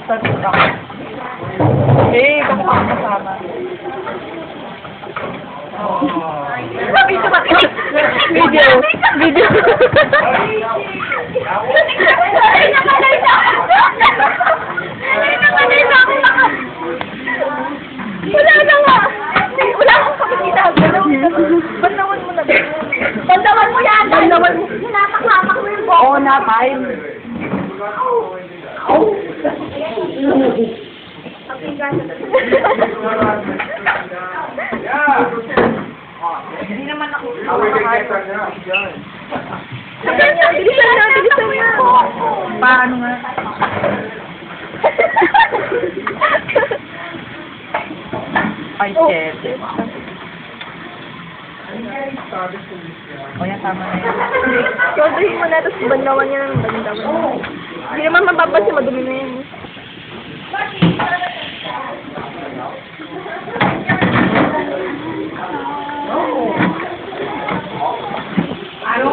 Eh, baka makakasama. Video ba? Video. Video. Wala na nga. Wala akong kapatid. Bandawan mo na. Bandawan mo yan. Bandawan mo. Hinapak-hapak mo yung buhok. Oo na, fine. Ang tinggan. Hindi naman ako. Bilisan na. Paano nga? Ay, shit. O yan, tama na yan. Sobrahin mo na, tapos bandawan niya ng bandawan. Hindi naman mapapansin, madumi na yan. Ano?